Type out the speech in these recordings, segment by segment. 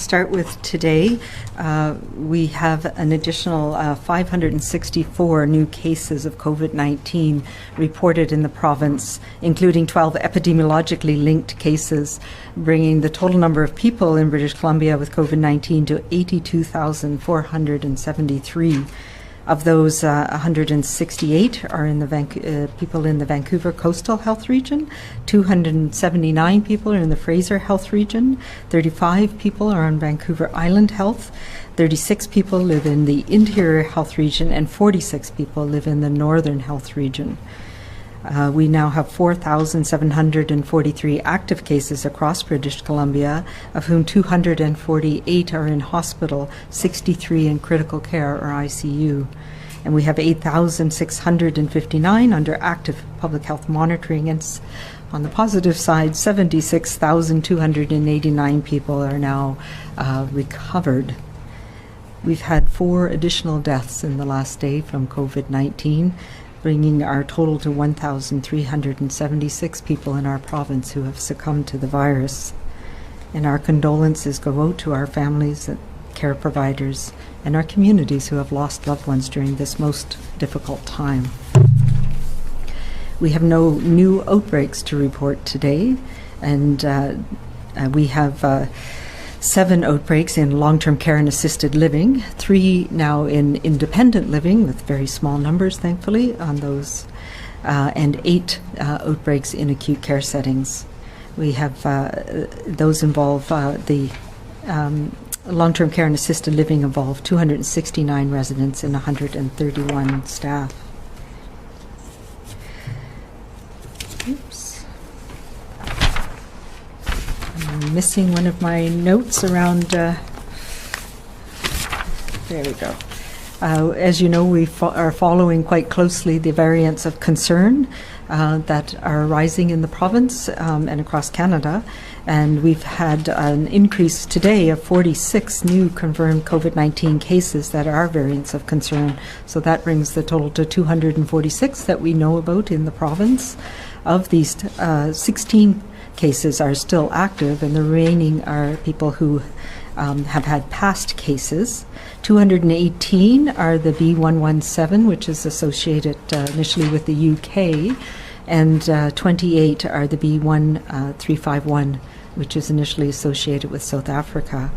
start with today, we have an additional 564 new cases of COVID-19 reported in the province, including 12 epidemiologically linked cases, bringing the total number of people in British Columbia with COVID-19 to 82,473. Of those, 168 are in the people in the Vancouver Coastal Health Region, 279 people are in the Fraser Health Region, 35 people are on Vancouver Island Health, 36 people live in the Interior Health Region, and 46 people live in the Northern Health Region. We now have 4,743 active cases across British Columbia, of whom 248 are in hospital, 63 in critical care or ICU. And we have 8,659 under active public health monitoring. And on the positive side, 76,289 people are now recovered. We've had 4 additional deaths in the last day from COVID-19, bringing our total to 1,376 people in our province who have succumbed to the virus. And our condolences go out to our families, care providers, and our communities who have lost loved ones during this most difficult time. We have no new outbreaks to report today, and we have 7 outbreaks in long-term care and assisted living, 3 now in independent living, with very small numbers, thankfully, on those, and 8 outbreaks in acute care settings. We have those involve the long-term care and assisted living involve 269 residents and 131 staff. Oops. I'm missing one of my notes around, there we go. As you know, we are following quite closely the variants of concern that are rising in the province and across Canada. And we've had an increase today of 46 new confirmed COVID-19 cases that are variants of concern. So that brings the total to 246 that we know about in the province. Of these, 16 cases are still active, and the remaining are people who have had past cases. 218 are the B117, which is associated initially with the UK, and 28 are the B1351, which is initially associated with South Africa.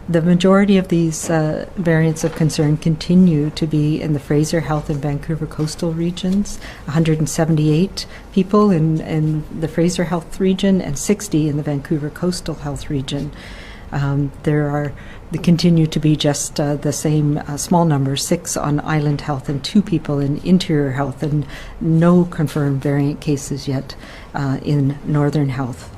The majority of these variants of concern continue to be in the Fraser Health and Vancouver Coastal regions, 178 people in the Fraser Health region and 60 in the Vancouver Coastal Health region. There continue to be just the same small numbers, 6 on Island Health and 2 people in Interior Health, and no confirmed variant cases yet in Northern Health.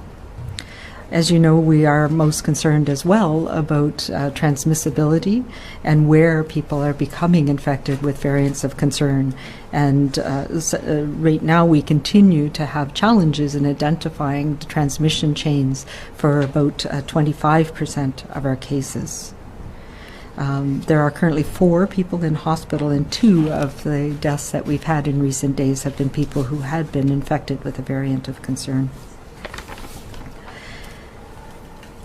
As you know, we are most concerned as well about transmissibility and where people are becoming infected with variants of concern. And right now we continue to have challenges in identifying the transmission chains for about 25% of our cases. There are currently 4 people in hospital, and 2 of the deaths that we've had in recent days have been people who had been infected with a variant of concern.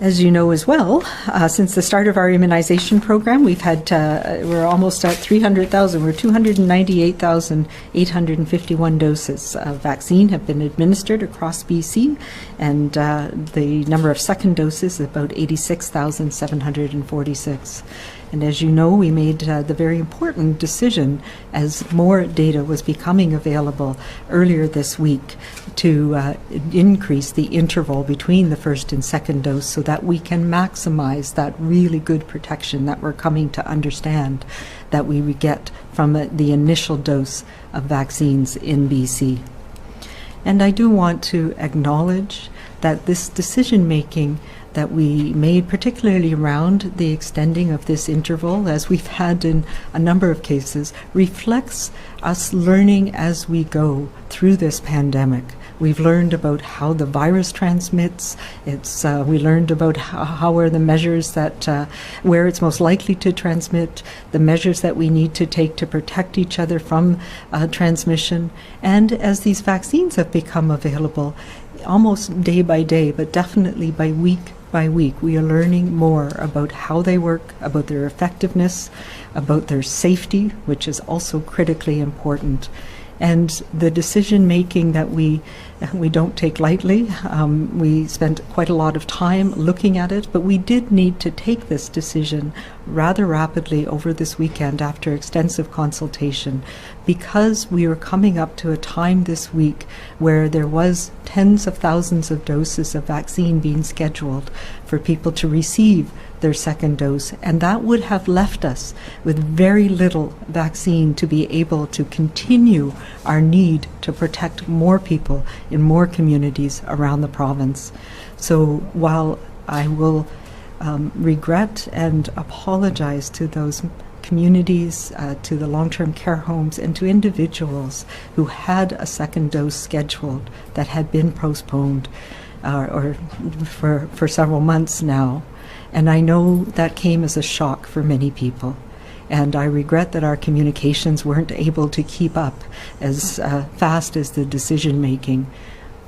As you know as well, since the start of our immunization program, we've had, we're almost at 300,000. We're 298,851 doses of vaccine have been administered across BC, and the number of second doses is about 86,746. And as you know, we made the very important decision, as more data was becoming available earlier this week, to increase the interval between the first and second dose so that we can maximize that really good protection that we're coming to understand that we would get from the initial dose of vaccines in BC. And I do want to acknowledge that this decision-making that we made, particularly around the extending of this interval, as we've had in a number of cases, reflects us learning as we go through this pandemic. We've learned about how the virus transmits. We learned about how are the measures that, where it's most likely to transmit, the measures that we need to take to protect each other from transmission. And as these vaccines have become available, almost day by day, but definitely by week by week, we are learning more about how they work, about their effectiveness, about their safety, which is also critically important. And the decision making that we don't take lightly. We spent quite a lot of time looking at it, but we did need to take this decision rather rapidly over this weekend after extensive consultation, because we were coming up to a time this week where there was tens of thousands of doses of vaccine being scheduled for people to receive their second dose, and that would have left us with very little vaccine to be able to continue our need to protect more people in more communities around the province. So while I will regret and apologize to those communities, to the long-term care homes, and to individuals who had a second dose scheduled that had been postponed or for several months now. And I know that came as a shock for many people. And I regret that our communications weren't able to keep up as fast as the decision making.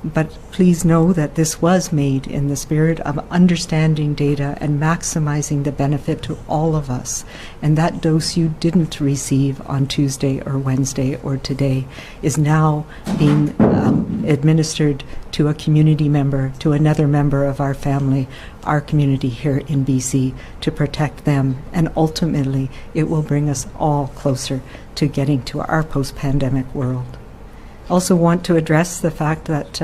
But please know that this was made in the spirit of understanding data and maximizing the benefit to all of us. And that dose you didn't receive on Tuesday or Wednesday or today is now being administered to a community member, to another member of our family, our community here in BC, to protect them. And ultimately, it will bring us all closer to getting to our post-pandemic world. Also want to address the fact that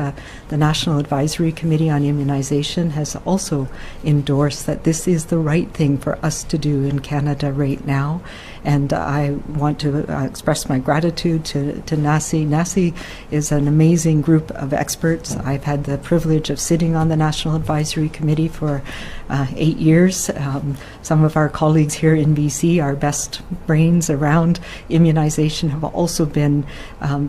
the National Advisory Committee on Immunization has also endorsed that this is the right thing for us to do in Canada right now. And I want to express my gratitude to NACI. NACI is an amazing group of experts. I've had the privilege of sitting on the National Advisory Committee for 8 years. Some of our colleagues here in BC, our best brains around immunization, have also been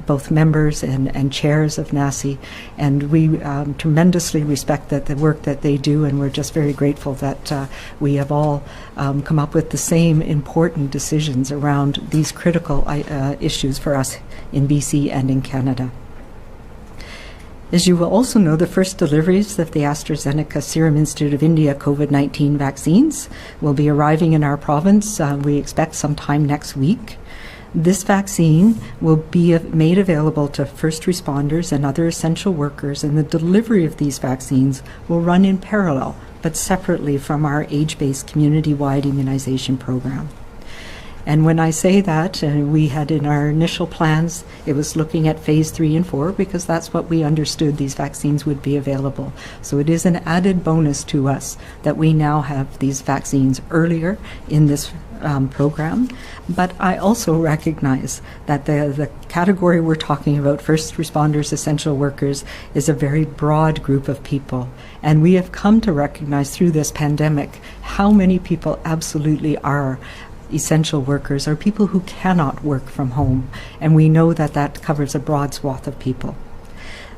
both members and chairs of NACI, and we tremendously respect the work that they do, and we're just very grateful that we have all come up with the same important decisions around these critical issues for us in BC and in Canada. As you will also know, the first deliveries of the AstraZeneca Serum Institute of India COVID-19 vaccines will be arriving in our province, we expect sometime next week. This vaccine will be made available to first responders and other essential workers, and the delivery of these vaccines will run in parallel, but separately from our age-based community-wide immunization program. And when I say that, we had in our initial plans, it was looking at phase 3 and 4, because that's what we understood these vaccines would be available. So it is an added bonus to us that we now have these vaccines earlier in this program. But I also recognize that the category we're talking about, first responders, essential workers, is a very broad group of people. And we have come to recognize through this pandemic how many people absolutely are essential workers, or people who cannot work from home. And we know that that covers a broad swath of people.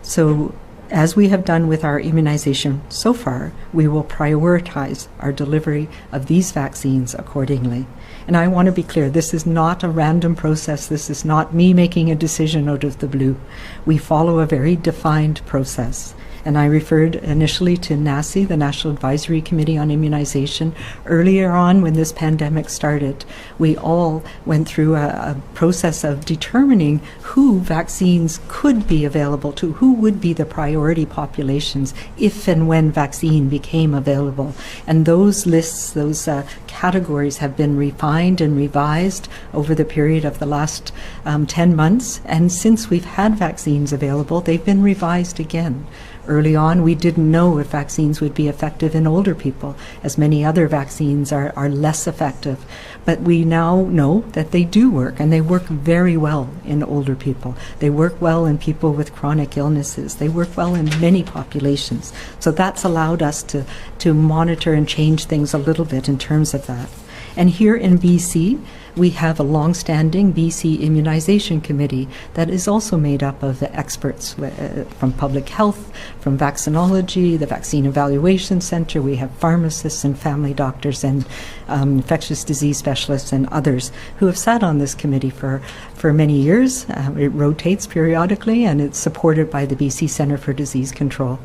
So as we have done with our immunization so far, we will prioritize our delivery of these vaccines accordingly. And I want to be clear, this is not a random process. This is not me making a decision out of the blue. We follow a very defined process. And I referred initially to NACI, the National Advisory Committee on Immunization. Earlier on, when this pandemic started, we all went through a process of determining who vaccines could be available to, who would be the priority populations if and when vaccine became available. And those lists, those categories have been refined and revised over the period of the last 10 months. And since we've had vaccines available, they've been revised again. Early on, we didn't know if vaccines would be effective in older people, as many other vaccines are less effective. But we now know that they do work, and they work very well in older people. They work well in people with chronic illnesses. They work well in many populations. So that's allowed us to monitor and change things a little bit in terms of that. And here in BC, we have a long-standing BC Immunization Committee that is also made up of the experts from public health, from vaccinology, the Vaccine Evaluation Centre. We have pharmacists and family doctors and infectious disease specialists and others who have sat on this committee for many years. It rotates periodically, and it's supported by the BC Centre for Disease Control.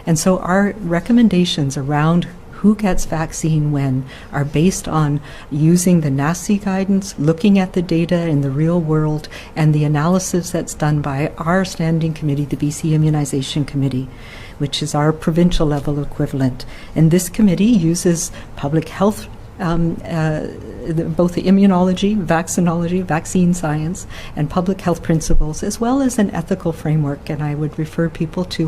And so our recommendations around who gets vaccine when are based on using the NACI guidance, looking at the data in the real world, and the analysis that's done by our standing committee, the BC Immunization Committee, which is our provincial level equivalent. And this committee uses public health, both the immunology, vaccinology, vaccine science, and public health principles, as well as an ethical framework. And I would refer people to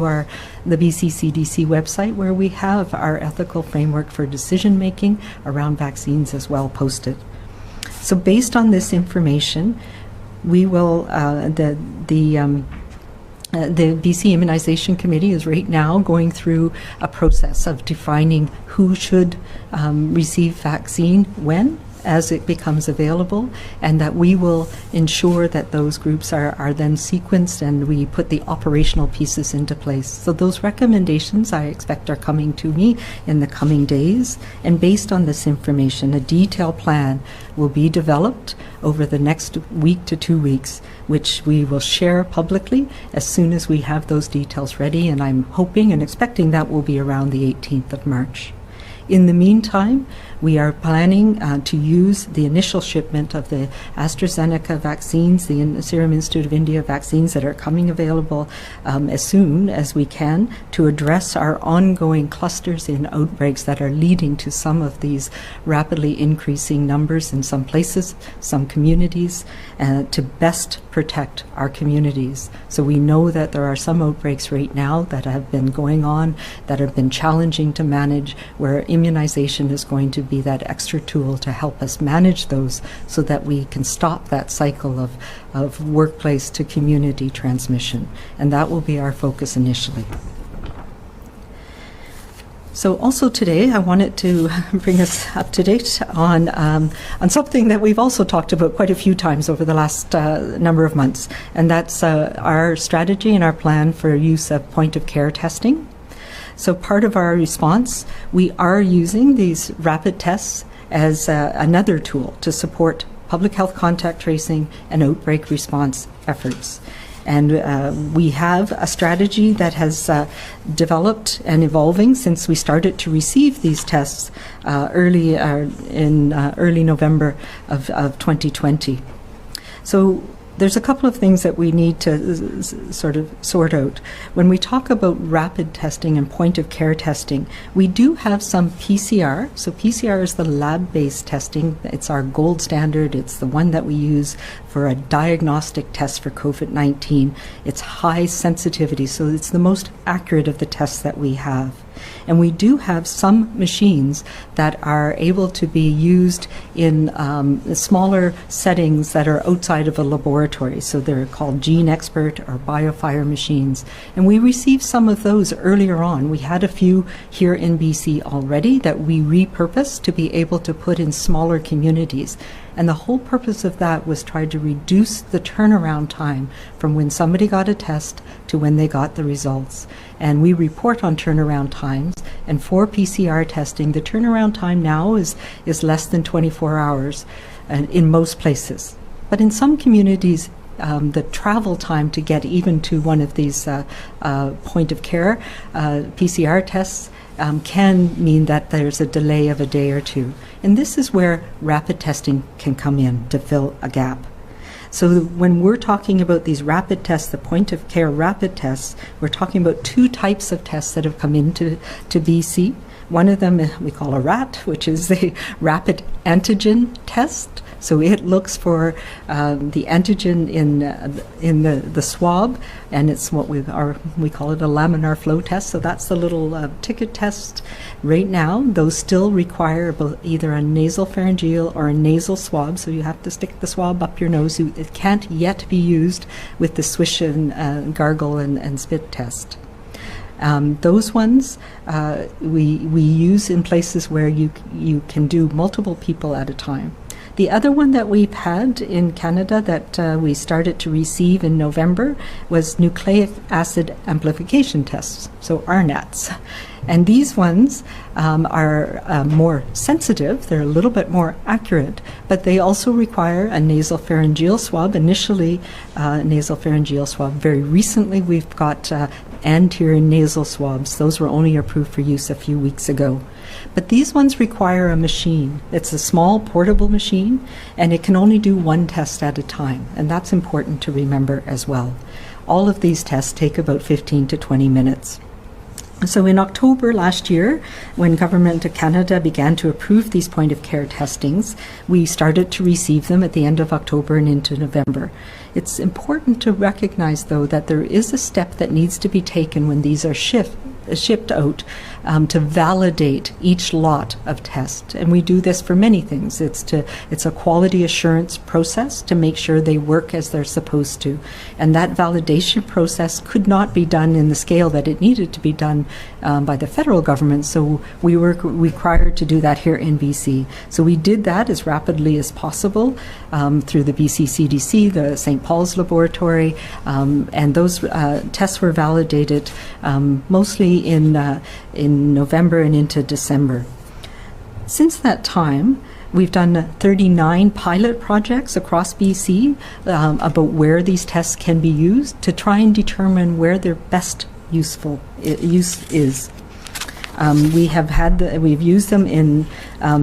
the BC CDC website, where we have our ethical framework for decision making around vaccines as well posted. So based on this information, we will the BC Immunization Committee is right now going through a process of defining who should receive vaccine when, as it becomes available, and that we will ensure that those groups are then sequenced and we put the operational pieces into place. So those recommendations I expect are coming to me in the coming days, and based on this information, a detailed plan will be developed over the next week to 2 weeks, which we will share publicly as soon as we have those details ready, and I'm hoping and expecting that will be around the 18th of March. In the meantime, we are planning to use the initial shipment of the AstraZeneca vaccines, the Serum Institute of India vaccines that are coming available as soon as we can, to address our ongoing clusters in outbreaks that are leading to some of these rapidly increasing numbers in some places, some communities, to best protect our communities. So we know that there are some outbreaks right now that have been going on that have been challenging to manage, where immunization is going to be that extra tool to help us manage those so that we can stop that cycle of workplace to community transmission. And that will be our focus initially. So also today, I wanted to bring us up to date on something that we've also talked about quite a few times over the last number of months, and that's our strategy and our plan for use of point-of-care testing. So part of our response, we are using these rapid tests as another tool to support public health contact tracing and outbreak response efforts. And we have a strategy that has developed and evolving since we started to receive these tests early November of 2020. So there's a couple of things that we need to sort out. When we talk about rapid testing and point-of-care testing, we do have some PCR. So PCR is the lab-based testing. It's our gold standard. It's the one that we use for a diagnostic test for COVID-19. It's high sensitivity, so it's the most accurate of the tests that we have. And we do have some machines that are able to be used in smaller settings that are outside of a laboratory. So they're called Gene Expert or BioFire machines. And we received some of those earlier on. We had a few here in BC already that we repurposed to be able to put in smaller communities. And the whole purpose of that was try to reduce the turnaround time from when somebody got a test to when they got the results. And we report on turnaround times. And for PCR testing, the turnaround time now is less than 24 hours in most places. But in some communities, the travel time to get even to one of these point-of-care PCR tests can mean that there's a delay of a day or two. And this is where rapid testing can come in to fill a gap. So when we're talking about these rapid tests, the point-of-care rapid tests, we're talking about two types of tests that have come into BC. One of them we call a RAT, which is the rapid antigen test. So it looks for the antigen in the swab, and it's what we call it a laminar flow test. So that's the little ticket test. Right now, those still require either a nasal pharyngeal or a nasal swab. So you have to stick the swab up your nose. It can't yet be used with the swish and gargle and spit test. Those ones we use in places where you can do multiple people at a time. The other one that we've had in Canada that we started to receive in November was nucleic acid amplification tests, so RNATs. And these ones are more sensitive, they're a little bit more accurate, but they also require a nasopharyngeal swab, initially nasopharyngeal swab. Very recently we've got anterior nasal swabs. Those were only approved for use a few weeks ago. But these ones require a machine. It's a small portable machine, and it can only do one test at a time, and that's important to remember as well. All of these tests take about 15 to 20 minutes. So in October last year, when Government of Canada began to approve these point-of-care testings, we started to receive them at the end of October and into November. It's important to recognize, though, that there is a step that needs to be taken when these are shipped out to validate each lot of tests. And we do this for many things. It's a quality assurance process to make sure they work as they're supposed to. And that validation process could not be done in the scale that it needed to be done by the federal government. So we were required to do that here in BC. So we did that as rapidly as possible through the BC CDC, the St. Paul's Laboratory, and those tests were validated mostly in November and into December. Since that time, we've done 39 pilot projects across BC about where these tests can be used to try and determine where their best use is. We've used them in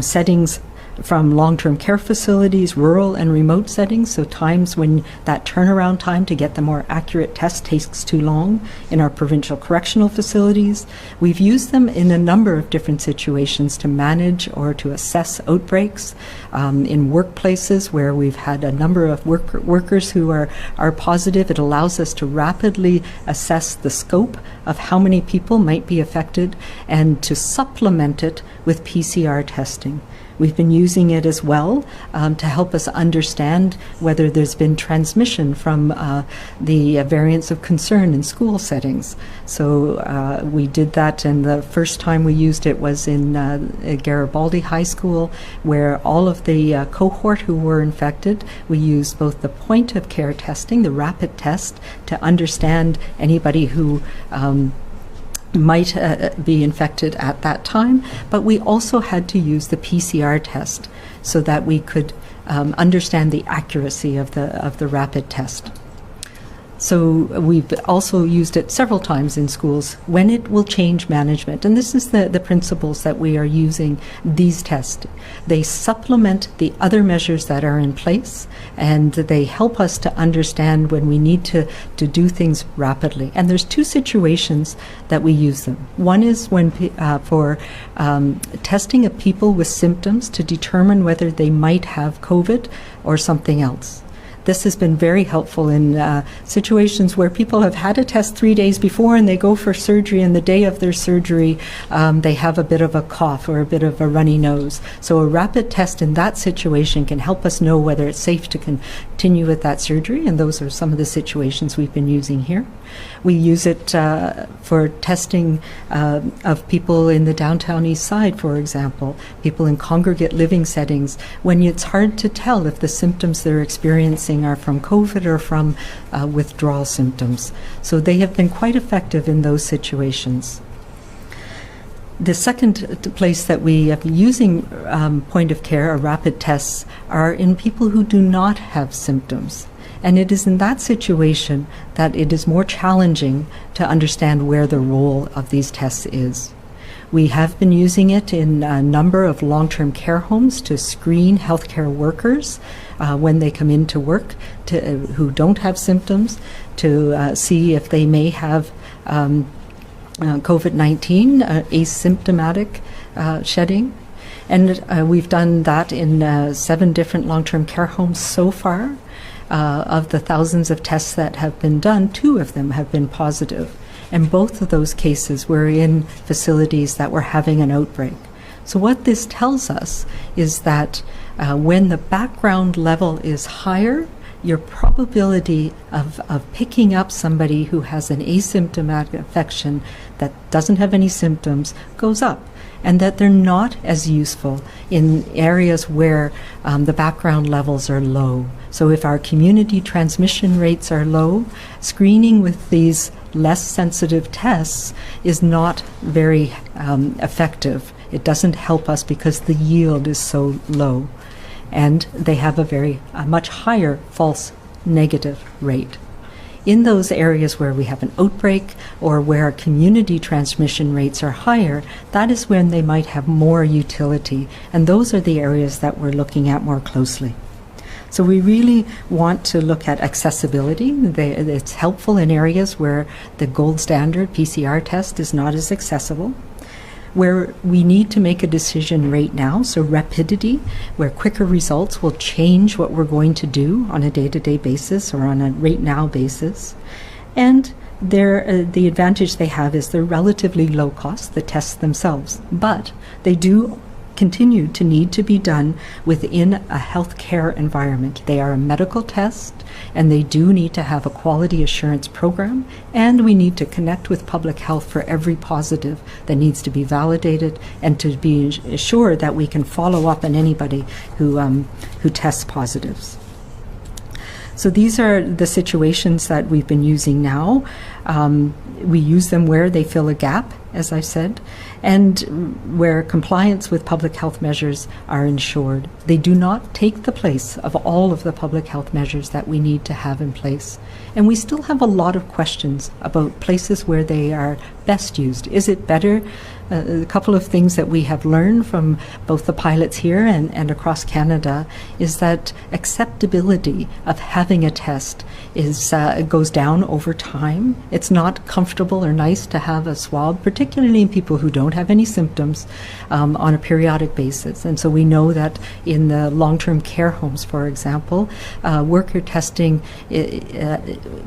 settings from long-term care facilities, rural and remote settings, so times when that turnaround time to get the more accurate test takes too long in our provincial correctional facilities. We've used them in a number of different situations to manage or to assess outbreaks in workplaces where we've had a number of workers who are positive. It allows us to rapidly assess the scope of how many people might be affected and to supplement it with PCR testing. We've been using it as well to help us understand whether there's been transmission from the variants of concern in school settings. So we did that, and the first time we used it was in Garibaldi High School, where all of the cohort who were infected, we used both the point-of-care testing, the rapid test, to understand anybody who might be infected at that time, but we also had to use the PCR test so that we could understand the accuracy of the rapid test. So we've also used it several times in schools when it will change management. And this is the principles that we are using these tests. They supplement the other measures that are in place, and they help us to understand when we need to do things rapidly. And there's two situations that we use them. One is when for testing of people with symptoms to determine whether they might have COVID or something else. This has been very helpful in situations where people have had a test 3 days before and they go for surgery, and the day of their surgery they have a bit of a cough or a bit of a runny nose. So a rapid test in that situation can help us know whether it's safe to continue with that surgery, and those are some of the situations we've been using here. We use it for testing of people in the downtown east side, for example, people in congregate living settings, when it's hard to tell if the symptoms they're experiencing are from COVID or from withdrawal symptoms. So they have been quite effective in those situations. The second place that we are using point of care or rapid tests are in people who do not have symptoms. And it is in that situation that it is more challenging to understand where the role of these tests is. We have been using it in a number of long-term care homes to screen healthcare workers when they come into work who don't have symptoms, to see if they may have COVID-19, asymptomatic shedding. And we've done that in 7 different long-term care homes so far. Of the thousands of tests that have been done, 2 of them have been positive. And both of those cases were in facilities that were having an outbreak. So what this tells us is that when the background level is higher, your probability of picking up somebody who has an asymptomatic infection that doesn't have any symptoms goes up. and that they're not as useful in areas where the background levels are low. So if our community transmission rates are low, screening with these less sensitive tests is not very effective. It doesn't help us because the yield is so low, and they have a much higher false negative rate. In those areas where we have an outbreak or where community transmission rates are higher, that is when they might have more utility, and those are the areas that we're looking at more closely. So we really want to look at accessibility. It's helpful in areas where the gold standard PCR test is not as accessible, where we need to make a decision right now, so rapidity, where quicker results will change what we're going to do on a day-to-day basis or on a right now basis. And the advantage they have is they're relatively low cost, the tests themselves, but they do continue to need to be done within a healthcare environment. They are a medical test, and they do need to have a quality assurance program, and we need to connect with public health for every positive that needs to be validated, and to be sure that we can follow up on anybody who tests positives. So these are the situations that we've been using now. We use them where they fill a gap, as I said, and where compliance with public health measures are ensured. They do not take the place of all of the public health measures that we need to have in place. And we still have a lot of questions about places where they are best used. Is it better? A couple of things that we have learned from both the pilots here and across Canada is that acceptability of having a test goes down over time. It's not comfortable or nice to have a swab, particularly in people who don't have any symptoms, on a periodic basis. And so we know that in the long-term care homes, for example, worker testing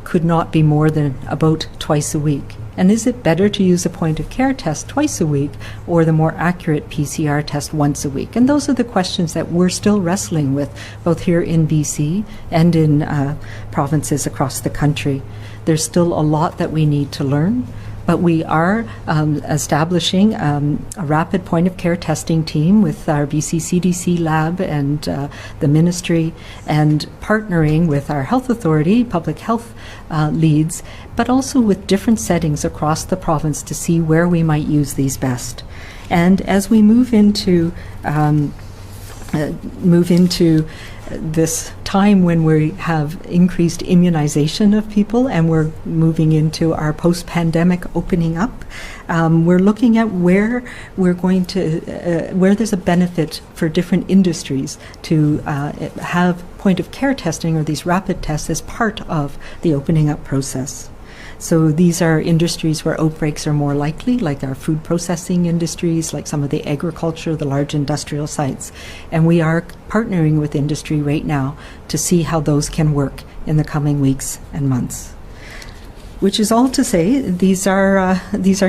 could not be more than about twice a week. And is it better to use a point-of-care test twice a week or the more accurate PCR test once a week? And those are the questions that we're still wrestling with, both here in BC and in provinces across the country. There's still a lot that we need to learn, but we are establishing a rapid point-of-care testing team with our BC CDC lab and the ministry, and partnering with our health authority, public health leads, but also with different settings across the province to see where we might use these best. And as we move into this time when we have increased immunization of people and we're moving into our post-pandemic opening up, we're looking at where we're going to, where there's a benefit for different industries to have point-of-care testing or these rapid tests as part of the opening up process. So these are industries where outbreaks are more likely, like our food processing industries, like some of the agriculture, the large industrial sites. And we are partnering with industry right now to see how those can work in the coming weeks and months. Which is all to say, these are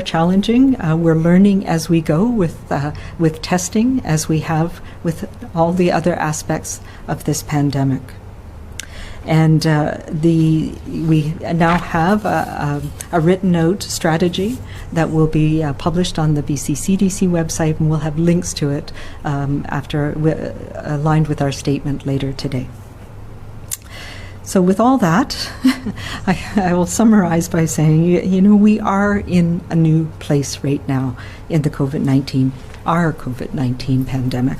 challenging. We're learning as we go with testing, as we have with all the other aspects of this pandemic. And we now have a written out strategy that will be published on the BC CDC website, and we'll have links to it aligned with our statement later today. So with all that, I will summarize by saying, we are in a new place right now in the COVID-19 pandemic.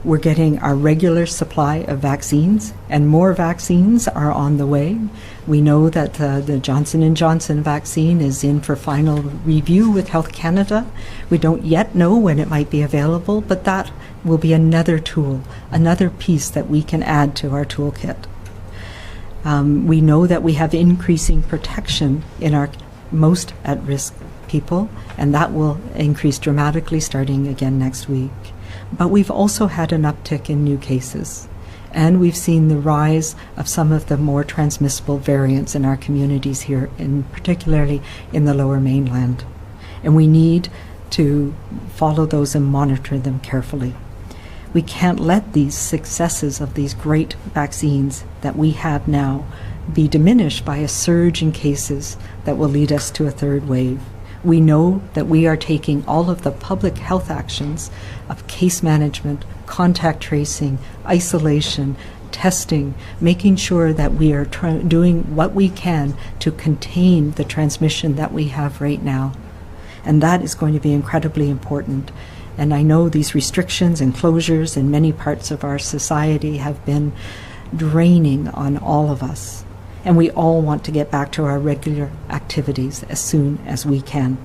We're getting our regular supply of vaccines, and more vaccines are on the way. We know that the Johnson & Johnson vaccine is in for final review with Health Canada. We don't yet know when it might be available, but that will be another tool, another piece that we can add to our toolkit. We know that we have increasing protection in our most at-risk people, and that will increase dramatically starting again next week. But we've also had an uptick in new cases, and we've seen the rise of some of the more transmissible variants in our communities here, particularly in the Lower Mainland. And we need to follow those and monitor them carefully. We can't let these successes of these great vaccines that we have now be diminished by a surge in cases that will lead us to a third wave. We know that we are taking all of the public health actions of case management, contact tracing, isolation, testing, making sure that we are doing what we can to contain the transmission that we have right now. And that is going to be incredibly important. And I know these restrictions and closures in many parts of our society have been draining on all of us. And we all want to get back to our regular activities as soon as we can.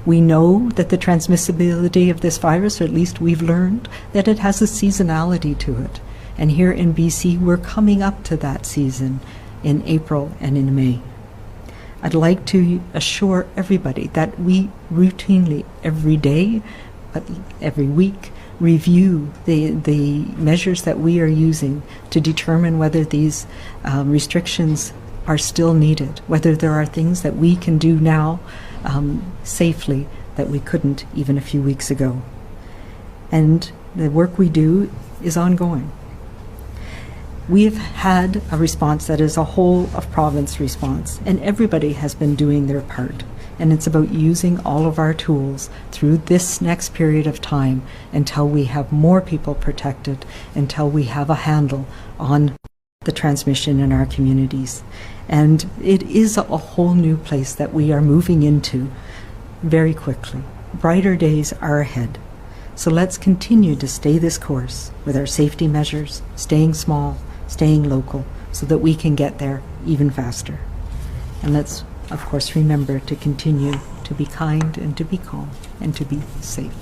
We know that the transmissibility of this virus, or at least we've learned, that it has a seasonality to it. And here in BC, we're coming up to that season in April and in May. I'd like to assure everybody that we routinely, every day, but every week, review the measures that we are using to determine whether these restrictions are still needed, whether there are things that we can do now safely that we couldn't even a few weeks ago. And the work we do is ongoing. We have had a response that is a whole of province response, and everybody has been doing their part. And it's about using all of our tools through this next period of time until we have more people protected, until we have a handle on the transmission in our communities. And it is a whole new place that we are moving into very quickly. Brighter days are ahead. So let's continue to stay this course with our safety measures, staying small, staying local, so that we can get there even faster. And let's, of course, remember to continue to be kind and to be calm and to be safe.